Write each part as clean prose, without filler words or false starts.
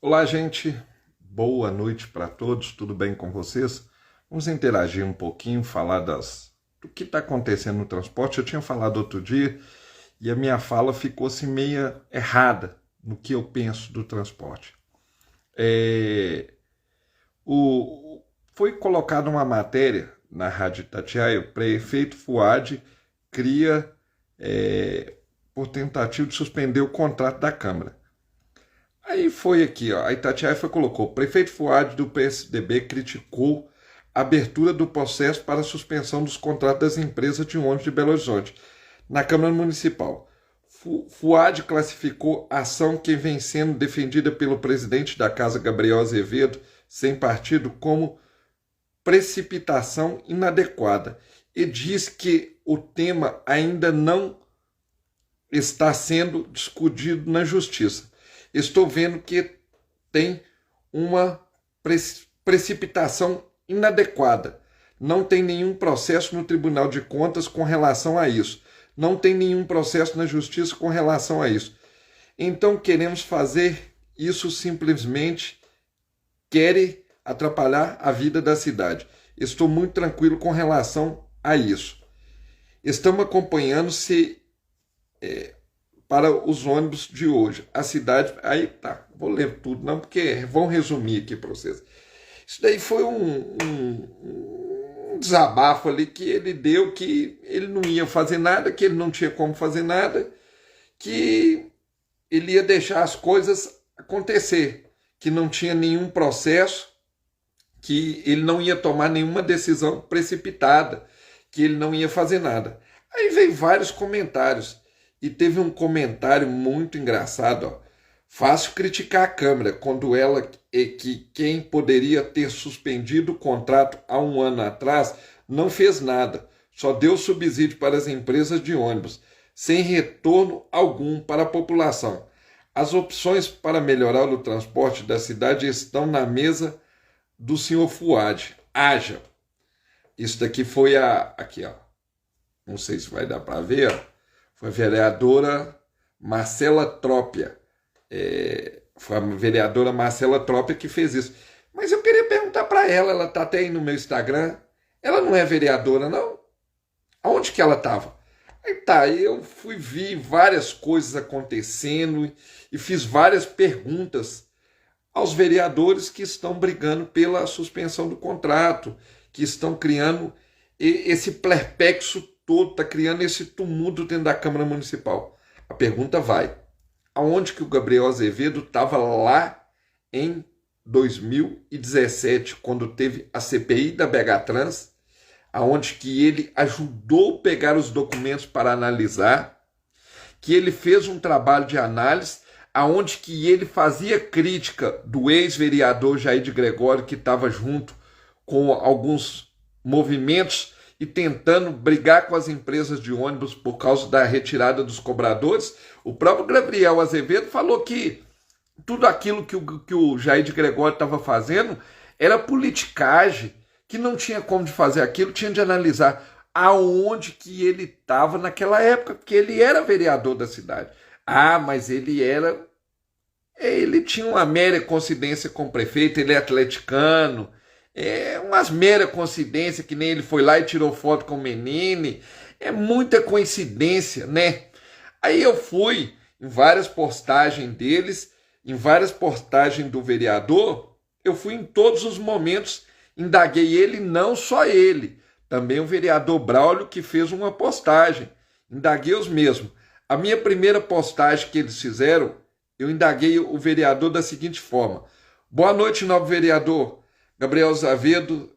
Olá, gente. Boa noite para todos. Tudo bem com vocês? Vamos interagir um pouquinho, falar do que está acontecendo no transporte. Eu tinha falado outro dia e a minha fala ficou assim meia errada no que eu penso do transporte. É, o, Foi colocada uma matéria na Rádio Itatiaia. O prefeito Fuad cria por tentativa de suspender o contrato da Câmara. Aí foi aqui, ó, a Itatiaia colocou: o prefeito Fuad do PSDB criticou a abertura do processo para a suspensão dos contratos das empresas de ônibus de Belo Horizonte na Câmara Municipal. Fuad classificou a ação que vem sendo defendida pelo presidente da Casa, Gabriel Azevedo, sem partido, como precipitação inadequada e diz que o tema ainda não está sendo discutido na Justiça. Estou vendo que tem uma precipitação inadequada. Não tem nenhum processo no Tribunal de Contas com relação a isso. Não tem nenhum processo na Justiça com relação a isso. Então queremos fazer isso simplesmente, querem atrapalhar a vida da cidade. Estou muito tranquilo com relação a isso. Estamos acompanhando se para os ônibus de hoje. A cidade... Aí tá, vou ler tudo não, porque vão resumir aqui para vocês. Isso daí foi um desabafo ali que ele deu, que ele não ia fazer nada, que ele não tinha como fazer nada, que ele ia deixar as coisas acontecer, que não tinha nenhum processo, que ele não ia tomar nenhuma decisão precipitada, que ele não ia fazer nada. Aí veio vários comentários. E teve um comentário muito engraçado, ó. Fácil criticar a Câmara quando ela que quem poderia ter suspendido o contrato há um ano atrás não fez nada, só deu subsídio para as empresas de ônibus, sem retorno algum para a população. As opções para melhorar o transporte da cidade estão na mesa do senhor Fuad. Haja. Isso daqui foi aqui, ó. Não sei se vai dar para ver, ó. Foi a vereadora Marcela Trópia. Foi a vereadora Marcela Trópia que fez isso. Mas eu queria perguntar para ela está até aí no meu Instagram, ela não é vereadora, não? Aonde que ela estava? Aí tá, eu vi várias coisas acontecendo e fiz várias perguntas aos vereadores que estão brigando pela suspensão do contrato, que estão criando esse perplexo todo, está criando esse tumulto dentro da Câmara Municipal. A pergunta vai: aonde que o Gabriel Azevedo estava lá em 2017, quando teve a CPI da Begatrans, aonde que ele ajudou a pegar os documentos para analisar, que ele fez um trabalho de análise, aonde que ele fazia crítica do ex-vereador Jair de Gregório, que estava junto com alguns movimentos e tentando brigar com as empresas de ônibus por causa da retirada dos cobradores. O próprio Gabriel Azevedo falou que tudo aquilo que o Jair de Gregório estava fazendo era politicagem, que não tinha como de fazer aquilo, tinha de analisar aonde que ele estava naquela época, porque ele era vereador da cidade. Ah, mas ele tinha uma mera coincidência com o prefeito, ele é atleticano, umas mera coincidência, que nem ele foi lá e tirou foto com o Menine, muita coincidência, né? Aí eu fui em várias postagens deles, em várias postagens do vereador, eu fui em todos os momentos, indaguei ele, não só ele, também o vereador Braulio, que fez uma postagem, indaguei os mesmos. A minha primeira postagem que eles fizeram, eu indaguei o vereador da seguinte forma: boa noite, novo vereador Gabriel Azevedo,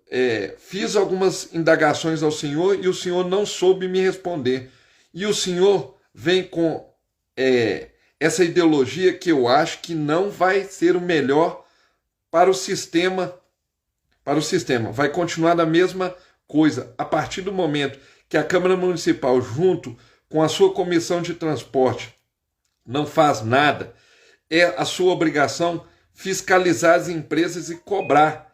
fiz algumas indagações ao senhor e o senhor não soube me responder. E o senhor vem com essa ideologia que eu acho que não vai ser o melhor para o sistema. Vai continuar da mesma coisa. A partir do momento que a Câmara Municipal, junto com a sua comissão de transporte, não faz nada, é a sua obrigação fiscalizar as empresas e cobrar,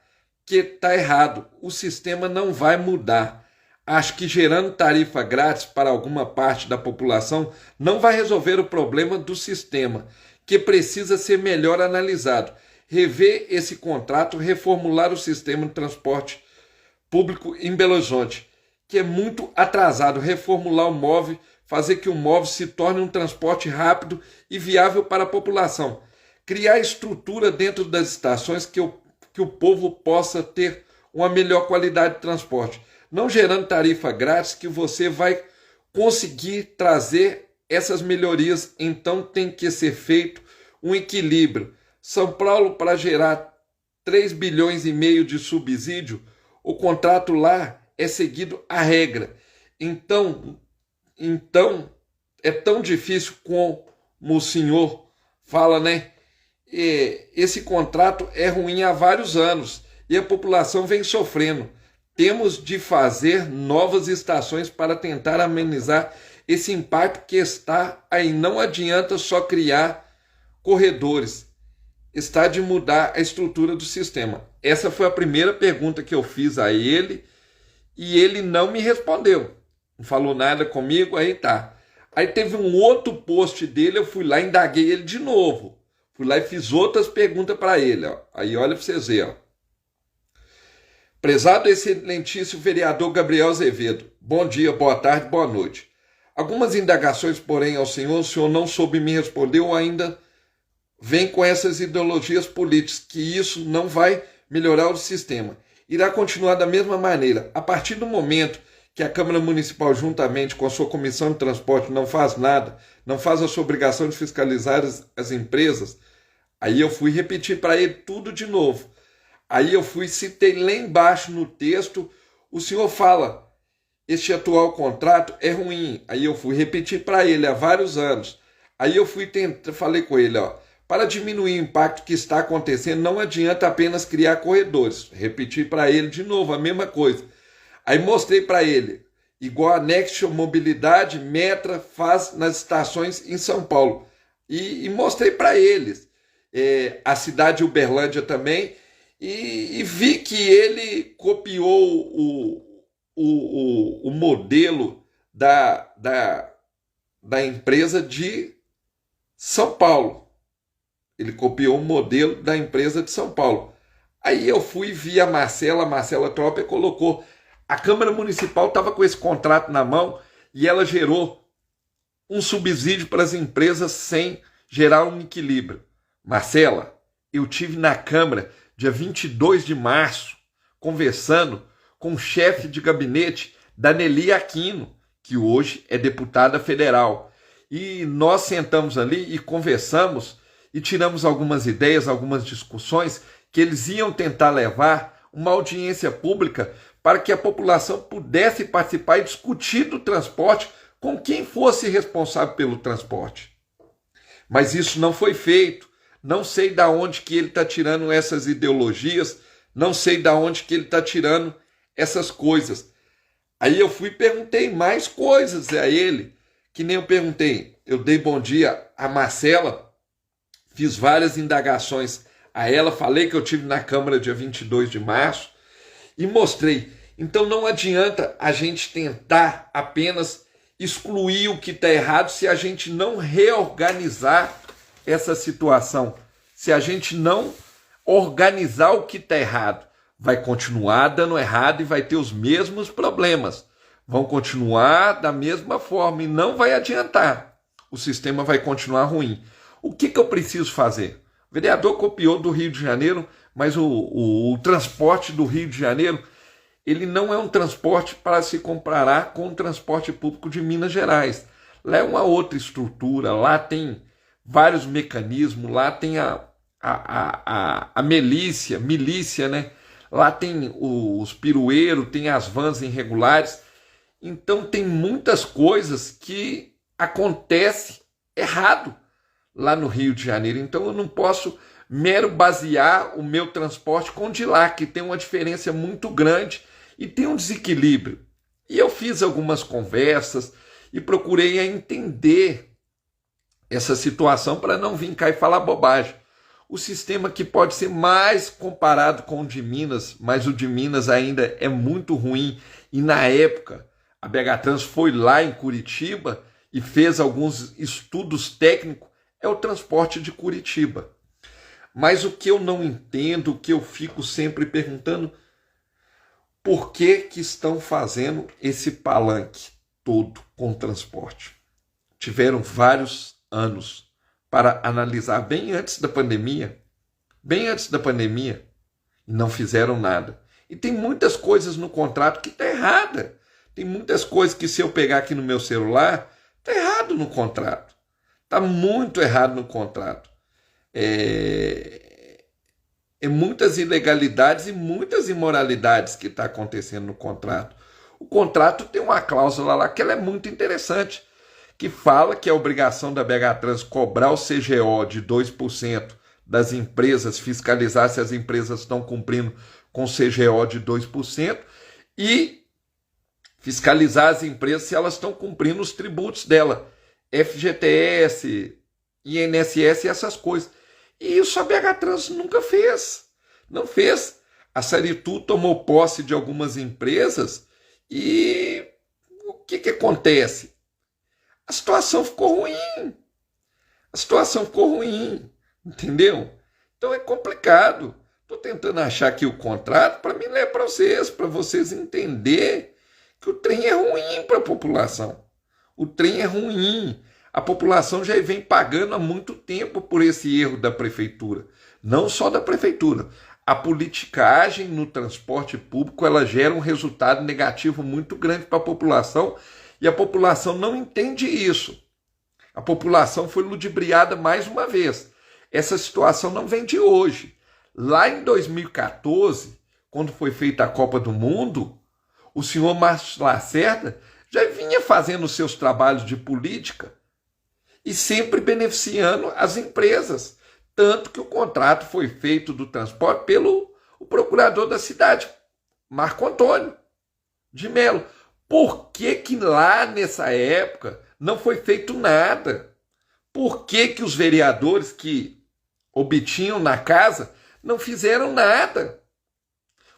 que está errado. O sistema não vai mudar. Acho que gerando tarifa grátis para alguma parte da população não vai resolver o problema do sistema, que precisa ser melhor analisado. rever esse contrato, reformular o sistema de transporte público em Belo Horizonte, que é muito atrasado, reformular o MOVE, fazer que o MOVE se torne um transporte rápido e viável para a população, criar estrutura dentro das estações que o povo possa ter uma melhor qualidade de transporte, não gerando tarifa grátis que você vai conseguir trazer essas melhorias. Então tem que ser feito um equilíbrio. São Paulo, para gerar 3,5 bilhões de subsídio, o contrato lá é seguido à regra. Então é tão difícil como o senhor fala, né? Esse contrato é ruim há vários anos e a população vem sofrendo. Temos de fazer novas estações para tentar amenizar esse impacto que está aí. Não adianta só criar corredores, está de mudar a estrutura do sistema. Essa foi a primeira pergunta que eu fiz a ele e ele não me respondeu. Não falou nada comigo, aí tá. Aí teve um outro post dele, eu fui lá e indaguei ele de novo. Fui lá e fiz outras perguntas para ele. Ó. Aí olha para vocês verem. Prezado excelentíssimo vereador Gabriel Azevedo, bom dia, boa tarde, boa noite. Algumas indagações, porém, ao senhor, o senhor não soube me responder ou ainda vem com essas ideologias políticas, que isso não vai melhorar o sistema. Irá continuar da mesma maneira. A partir do momento que a Câmara Municipal, juntamente com a sua Comissão de Transporte, não faz nada, não faz a sua obrigação de fiscalizar as empresas, aí eu fui repetir para ele tudo de novo. Aí eu citei lá embaixo no texto, o senhor fala, este atual contrato é ruim. Aí eu fui repetir para ele há vários anos. Aí eu falei com ele, ó, para diminuir o impacto que está acontecendo, não adianta apenas criar corredores. Repeti para ele de novo a mesma coisa. Aí mostrei para ele, igual a Next Mobilidade, Metra faz nas estações em São Paulo. E mostrei para eles. A cidade de Uberlândia também. E vi que ele copiou o modelo da empresa de São Paulo. Ele copiou o modelo da empresa de São Paulo. Aí eu fui e vi a Marcela Tropper colocou. A Câmara Municipal estava com esse contrato na mão e ela gerou um subsídio para as empresas sem gerar um equilíbrio. Marcela, eu tive na Câmara dia 22 de março, conversando com o chefe de gabinete da Nelly Aquino, que hoje é deputada federal. E nós sentamos ali e conversamos e tiramos algumas ideias, algumas discussões que eles iam tentar levar uma audiência pública para que a população pudesse participar e discutir do transporte com quem fosse responsável pelo transporte. Mas isso não foi feito. Não sei de onde que ele está tirando essas ideologias, não sei de onde que ele está tirando essas coisas. Aí eu fui e perguntei mais coisas a ele, que nem eu perguntei. Eu dei bom dia a Marcela, fiz várias indagações a ela, falei que eu tive na Câmara dia 22 de março e mostrei. Então não adianta a gente tentar apenas excluir o que está errado se a gente não reorganizar essa situação. Se a gente não organizar o que está errado, vai continuar dando errado e vai ter os mesmos problemas. Vão continuar da mesma forma e não vai adiantar. O sistema vai continuar ruim. O que eu preciso fazer? O vereador copiou do Rio de Janeiro, mas o transporte do Rio de Janeiro, ele não é um transporte para se comparar com o transporte público de Minas Gerais. Lá é uma outra estrutura, lá tem vários mecanismos, lá tem a milícia, né? Lá tem os pirueiros, tem as vans irregulares. Então tem muitas coisas que acontecem errado lá no Rio de Janeiro. Então eu não posso basear o meu transporte com o de lá, que tem uma diferença muito grande e tem um desequilíbrio. E eu fiz algumas conversas e procurei entender essa situação para não vir cá e falar bobagem. O sistema que pode ser mais comparado com o de Minas, mas o de Minas ainda é muito ruim. E na época, a BH Trans foi lá em Curitiba e fez alguns estudos técnicos, é o transporte de Curitiba. Mas o que eu não entendo, o que eu fico sempre perguntando, por que que estão fazendo esse palanque todo com o transporte? Tiveram vários anos para analisar bem antes da pandemia, e não fizeram nada. E tem muitas coisas no contrato que está errada. Tem muitas coisas que, se eu pegar aqui no meu celular, está errado no contrato. Está muito errado no contrato. Muitas ilegalidades e muitas imoralidades que está acontecendo no contrato. O contrato tem uma cláusula lá que ela é muito interessante, que fala que é obrigação da BH Trans cobrar o CGO de 2% das empresas, fiscalizar se as empresas estão cumprindo com CGO de 2% e fiscalizar as empresas se elas estão cumprindo os tributos dela, FGTS, INSS e essas coisas. E isso a BH Trans nunca fez. Não fez. A Saritu tomou posse de algumas empresas e o que acontece? A situação ficou ruim. Entendeu? Então é complicado. Estou tentando achar aqui o contrato para me ler para vocês entenderem que o trem é ruim para a população. O trem é ruim. A população já vem pagando há muito tempo por esse erro da prefeitura. Não só da prefeitura. A politicagem no transporte público ela gera um resultado negativo muito grande para a população e a população não entende isso. A população foi ludibriada mais uma vez. Essa situação não vem de hoje. Lá em 2014, quando foi feita a Copa do Mundo, o senhor Márcio Lacerda já vinha fazendo seus trabalhos de política e sempre beneficiando as empresas. Tanto que o contrato foi feito do transporte pelo procurador da cidade, Marco Antônio de Mello. Por que que lá nessa época não foi feito nada? Por que que os vereadores que obtinham na casa não fizeram nada?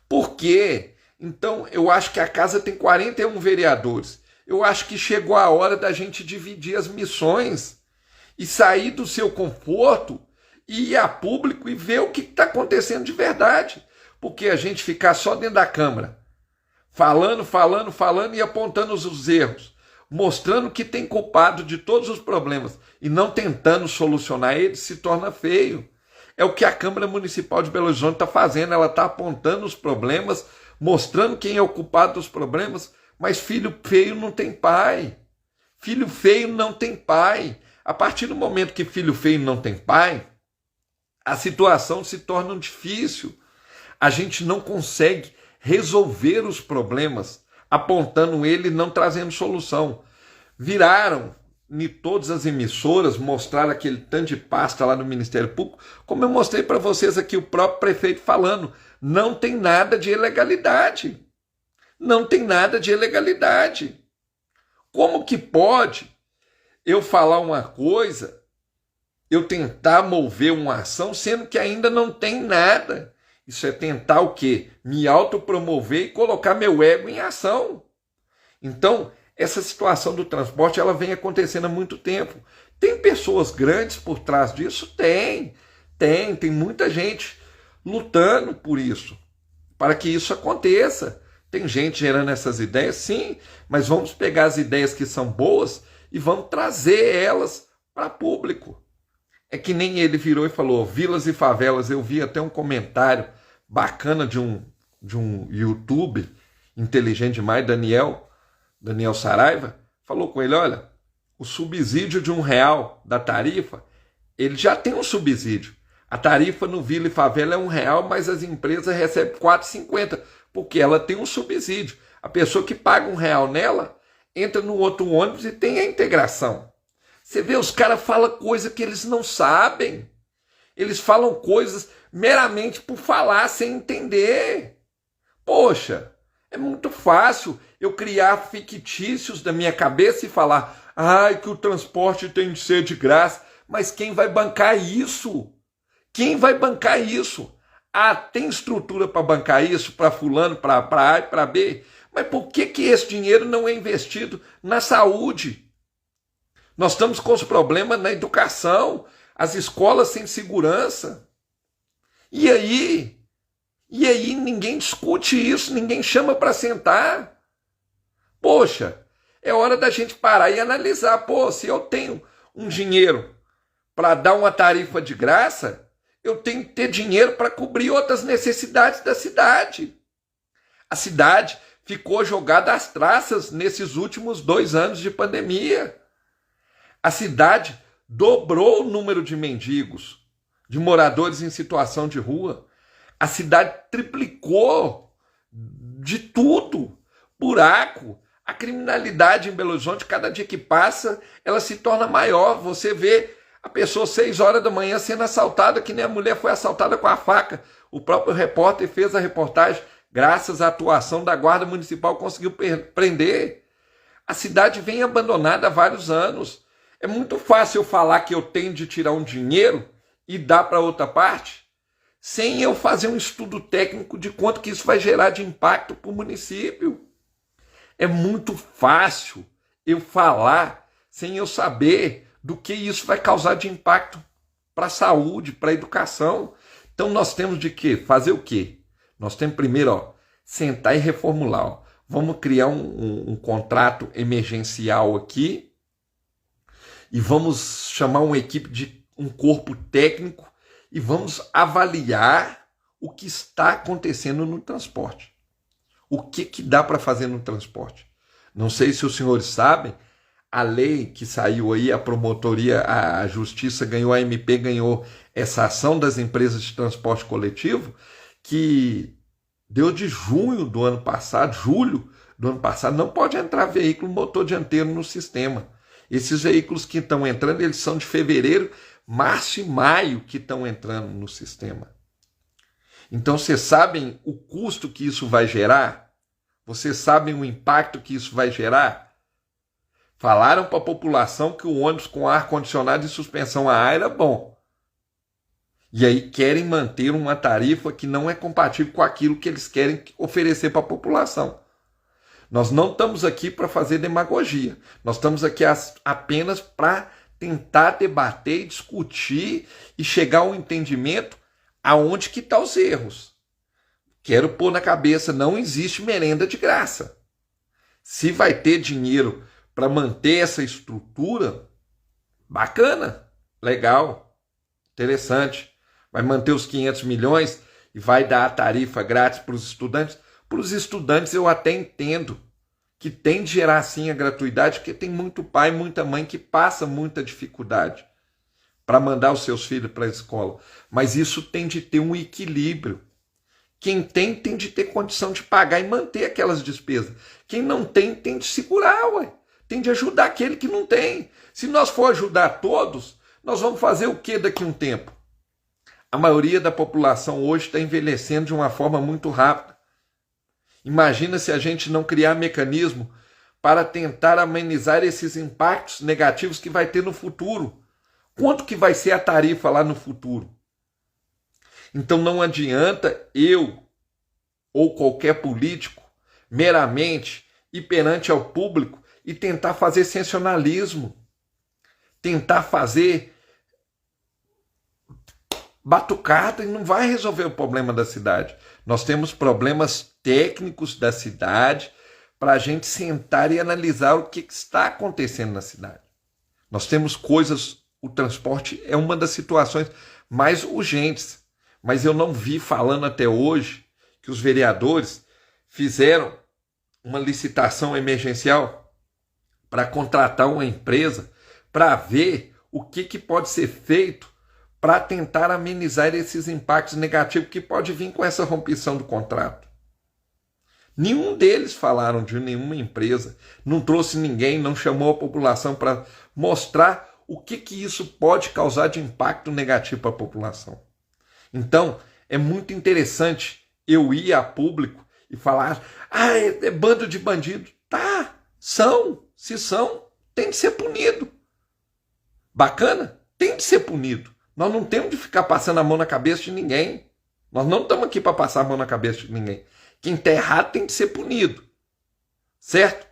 Por quê? Então, eu acho que a casa tem 41 vereadores. Eu acho que chegou a hora da gente dividir as missões e sair do seu conforto e ir a público e ver o que está acontecendo de verdade. Porque a gente ficar só dentro da Câmara, falando e apontando os erros, mostrando que tem culpado de todos os problemas e não tentando solucionar eles, se torna feio. É o que a Câmara Municipal de Belo Horizonte está fazendo. Ela está apontando os problemas, mostrando quem é o culpado dos problemas, mas filho feio não tem pai. Filho feio não tem pai. A partir do momento que filho feio não tem pai, a situação se torna difícil. A gente não consegue resolver os problemas apontando ele e não trazendo solução. Viraram em todas as emissoras, mostraram aquele tanto de pasta lá no Ministério Público, como eu mostrei para vocês aqui, o próprio prefeito falando, não tem nada de ilegalidade. Não tem nada de ilegalidade. Como que pode eu falar uma coisa, eu tentar mover uma ação, sendo que ainda não tem nada? Isso é tentar o quê? Me autopromover e colocar meu ego em ação. Então, essa situação do transporte ela vem acontecendo há muito tempo. Tem pessoas grandes por trás disso? Tem muita gente lutando por isso, para que isso aconteça. Tem gente gerando essas ideias, sim, mas vamos pegar as ideias que são boas e vamos trazer elas para público. É que nem ele virou e falou, vilas e favelas. Eu vi até um comentário bacana de um YouTube inteligente demais, Daniel Saraiva, falou com ele, olha, o subsídio de R$1 da tarifa, ele já tem um subsídio. A tarifa no Vila e Favela é R$1, mas as empresas recebem R$4,50, porque ela tem um subsídio. A pessoa que paga R$1 nela, entra no outro ônibus e tem a integração. Você vê, os caras falam coisa que eles não sabem. Eles falam coisas meramente por falar, sem entender. Poxa, é muito fácil eu criar fictícios da minha cabeça e falar, ai, que o transporte tem de ser de graça. Mas quem vai bancar isso? Quem vai bancar isso? Ah, tem estrutura para bancar isso, para fulano, para A e para B? Mas por que esse dinheiro não é investido na saúde? Nós estamos com os problemas na educação, as escolas sem segurança. E aí ninguém discute isso, ninguém chama para sentar. Poxa, é hora da gente parar e analisar. Pô, se eu tenho um dinheiro para dar uma tarifa de graça, eu tenho que ter dinheiro para cobrir outras necessidades da cidade. A cidade ficou jogada às traças nesses últimos 2 anos de pandemia. A cidade dobrou o número de mendigos, de moradores em situação de rua. A cidade triplicou de tudo. Buraco. A criminalidade em Belo Horizonte, cada dia que passa, ela se torna maior. Você vê a pessoa 6 horas da manhã sendo assaltada, que nem a mulher foi assaltada com a faca. O próprio repórter fez a reportagem, graças à atuação da Guarda Municipal, conseguiu prender. A cidade vem abandonada há vários anos. É muito fácil eu falar que eu tenho de tirar um dinheiro e dar para outra parte, sem eu fazer um estudo técnico de quanto que isso vai gerar de impacto para o município. É muito fácil eu falar sem eu saber do que isso vai causar de impacto para a saúde, para a educação. Então nós temos de quê? Fazer o quê? Nós temos primeiro, sentar e reformular. Vamos criar um contrato emergencial aqui e vamos chamar uma equipe de um corpo técnico e vamos avaliar o que está acontecendo no transporte. O que dá para fazer no transporte? Não sei se os senhores sabem, a lei que saiu aí, a promotoria, a justiça ganhou, a MP ganhou essa ação das empresas de transporte coletivo, que deu de julho do ano passado, não pode entrar veículo motor dianteiro no sistema. Esses veículos que estão entrando, eles são de fevereiro, março e maio que estão entrando no sistema. Então, vocês sabem o custo que isso vai gerar? Vocês sabem o impacto que isso vai gerar? Falaram para a população que o ônibus com ar-condicionado e suspensão a ar era bom. E aí querem manter uma tarifa que não é compatível com aquilo que eles querem oferecer para a população. Nós não estamos aqui para fazer demagogia. Nós estamos aqui apenas para tentar debater e discutir e chegar a um entendimento aonde que estão os erros. Quero pôr na cabeça, não existe merenda de graça. Se vai ter dinheiro para manter essa estrutura, bacana, legal, interessante. Vai manter os 500 milhões e vai dar a tarifa grátis para os estudantes. Para os estudantes eu até entendo que tem de gerar sim a gratuidade, porque tem muito pai, muita mãe que passa muita dificuldade para mandar os seus filhos para a escola. Mas isso tem de ter um equilíbrio. Quem tem de ter condição de pagar e manter aquelas despesas. Quem não tem de segurar, ué. Tem de ajudar aquele que não tem. Se nós for ajudar todos, nós vamos fazer o que daqui a um tempo? A maioria da população hoje está envelhecendo de uma forma muito rápida. Imagina se a gente não criar mecanismo para tentar amenizar esses impactos negativos que vai ter no futuro. Quanto que vai ser a tarifa lá no futuro? Então não adianta eu ou qualquer político meramente ir perante ao público e tentar fazer sensacionalismo, tentar fazer batucada, e não vai resolver o problema da cidade. Nós temos problemas técnicos da cidade para a gente sentar e analisar o que está acontecendo na cidade. Nós temos coisas, o transporte é uma das situações mais urgentes, mas eu não vi falando até hoje que os vereadores fizeram uma licitação emergencial para contratar uma empresa para ver o que pode ser feito para tentar amenizar esses impactos negativos que pode vir com essa rompição do contrato. Nenhum deles falaram de nenhuma empresa, não trouxe ninguém, não chamou a população para mostrar o que isso pode causar de impacto negativo para a população. Então, é muito interessante eu ir a público e falar, é bando de bandido. Tá, se são, tem de ser punido. Bacana? Tem de ser punido. Nós não temos de ficar passando a mão na cabeça de ninguém. Nós não estamos aqui para passar a mão na cabeça de ninguém. Quem está errado tem de ser punido. Certo?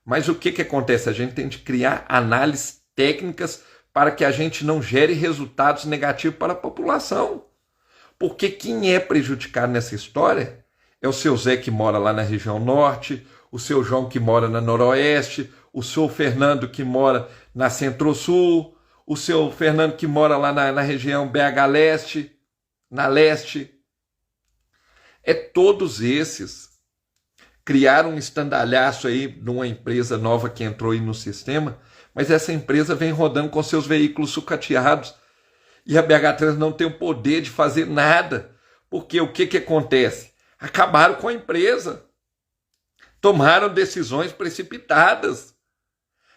Mas o que acontece? A gente tem de criar análises técnicas para que a gente não gere resultados negativos para a população. Porque quem é prejudicado nessa história é o seu Zé que mora lá na região norte, o seu João que mora na noroeste, o seu Fernando que mora na centro-sul, o seu Fernando que mora lá na região BH leste, na leste. É todos esses criaram um estandalhaço aí de uma empresa nova que entrou aí no sistema, mas essa empresa vem rodando com seus veículos sucateados e a BH Trans não tem o poder de fazer nada, porque o que acontece? Acabaram com a empresa, tomaram decisões precipitadas,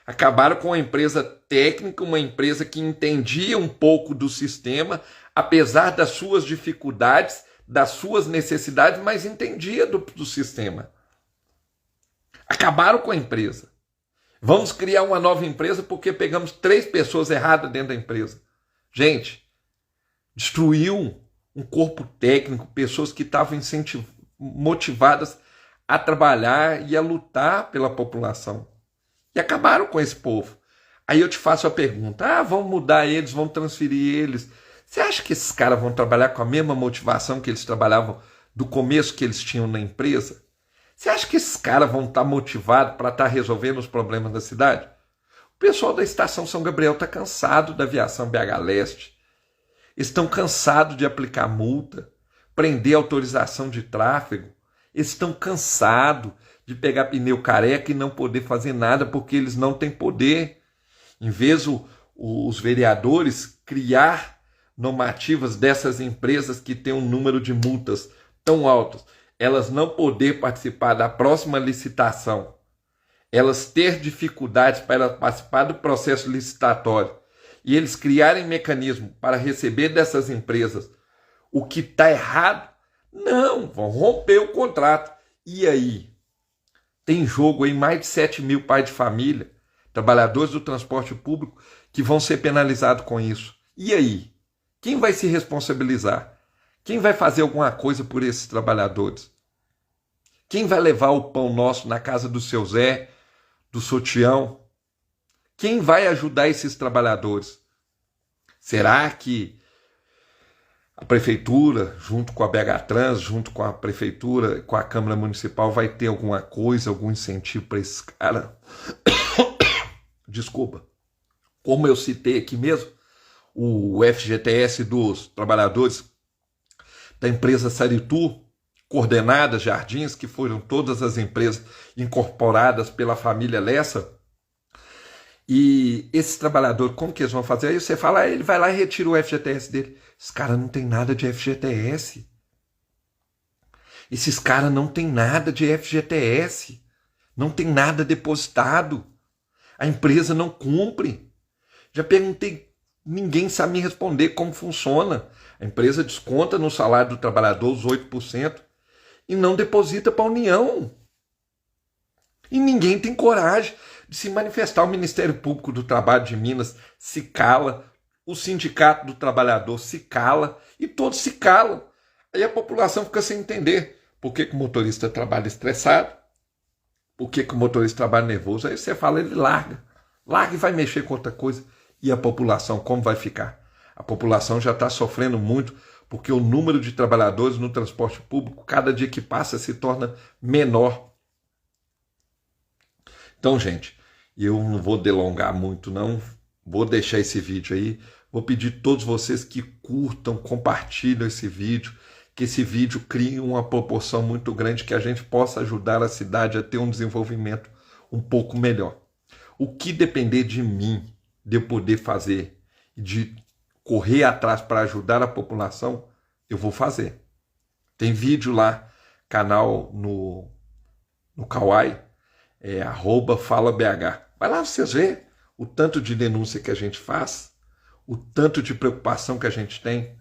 acabaram com a empresa técnica, uma empresa que entendia um pouco do sistema, apesar das suas dificuldades, das suas necessidades, mas entendia do sistema. Acabaram com a empresa. Vamos criar uma nova empresa porque pegamos 3 pessoas erradas dentro da empresa. Gente, destruiu um corpo técnico, pessoas que estavam motivadas a trabalhar e a lutar pela população. E acabaram com esse povo. Aí eu te faço a pergunta, vamos mudar eles, vamos transferir eles. Você acha que esses caras vão trabalhar com a mesma motivação que eles trabalhavam do começo que eles tinham na empresa? Você acha que esses caras vão estar motivados para estar resolvendo os problemas da cidade? O pessoal da Estação São Gabriel está cansado da aviação BH Leste. Estão cansados de aplicar multa, prender autorização de tráfego. Estão cansados de pegar pneu careca e não poder fazer nada porque eles não têm poder. Em vez os vereadores criar normativas dessas empresas que têm um número de multas tão altos, elas não poder participar da próxima licitação, elas ter dificuldades para participar do processo licitatório e eles criarem mecanismo para receber dessas empresas o que está errado, não, vão romper o contrato. E aí? Tem jogo aí mais de 7 mil pais de família, trabalhadores do transporte público, que vão ser penalizados com isso. E aí? Quem vai se responsabilizar? Quem vai fazer alguma coisa por esses trabalhadores? Quem vai levar o pão nosso na casa do seu Zé, do seu Tião? Quem vai ajudar esses trabalhadores? Será que a prefeitura, junto com a BH Trans, junto com a prefeitura, com a Câmara Municipal, vai ter alguma coisa, algum incentivo para esses caras? Desculpa. Como eu citei aqui mesmo, o FGTS dos trabalhadores da empresa Saritu, Coordenadas Jardins, que foram todas as empresas incorporadas pela família Lessa. E esses trabalhadores, como que eles vão fazer? Aí você fala, ele vai lá e retira o FGTS dele. Esses caras não tem nada de FGTS. Esses caras não tem nada de FGTS. Não tem nada depositado. A empresa não cumpre. Já perguntei, ninguém sabe me responder como funciona. A empresa desconta no salário do trabalhador os 8% e não deposita para a União. E ninguém tem coragem de se manifestar. O Ministério Público do Trabalho de Minas se cala, o Sindicato do Trabalhador se cala e todos se calam. Aí a população fica sem entender por que o motorista trabalha estressado, por que o motorista trabalha nervoso. Aí você fala, ele larga e vai mexer com outra coisa. E a população, como vai ficar? A população já está sofrendo muito porque o número de trabalhadores no transporte público, cada dia que passa, se torna menor. Então, gente, eu não vou delongar muito, não. Vou deixar esse vídeo aí. Vou pedir a todos vocês que curtam, compartilhem esse vídeo, que esse vídeo crie uma proporção muito grande, que a gente possa ajudar a cidade a ter um desenvolvimento um pouco melhor. O que depender de mim, de eu poder fazer, de correr atrás para ajudar a população, eu vou fazer. Tem vídeo lá, canal no Kawaii, @FalaBH. Vai lá vocês verem o tanto de denúncia que a gente faz, o tanto de preocupação que a gente tem.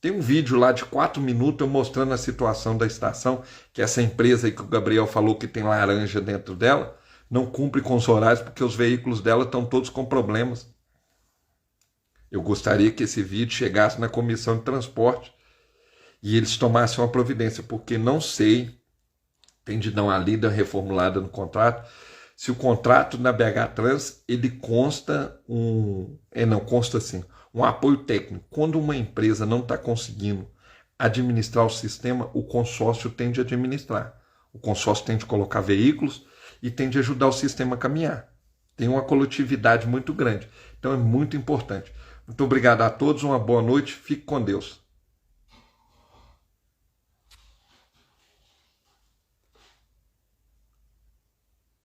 Tem um vídeo lá de 4 minutos eu mostrando a situação da estação, que essa empresa aí que o Gabriel falou que tem laranja dentro dela, não cumpre com os horários porque os veículos dela estão todos com problemas. Eu gostaria que esse vídeo chegasse na comissão de transporte e eles tomassem uma providência, porque não sei, tem de dar uma lida reformulada no contrato, se o contrato na BH Trans, ele consta consta assim, um apoio técnico. Quando uma empresa não está conseguindo administrar o sistema, o consórcio tem de administrar. O consórcio tem de colocar veículos e tem de ajudar o sistema a caminhar. Tem uma coletividade muito grande. Então é muito importante. Muito obrigado a todos, uma boa noite, fique com Deus.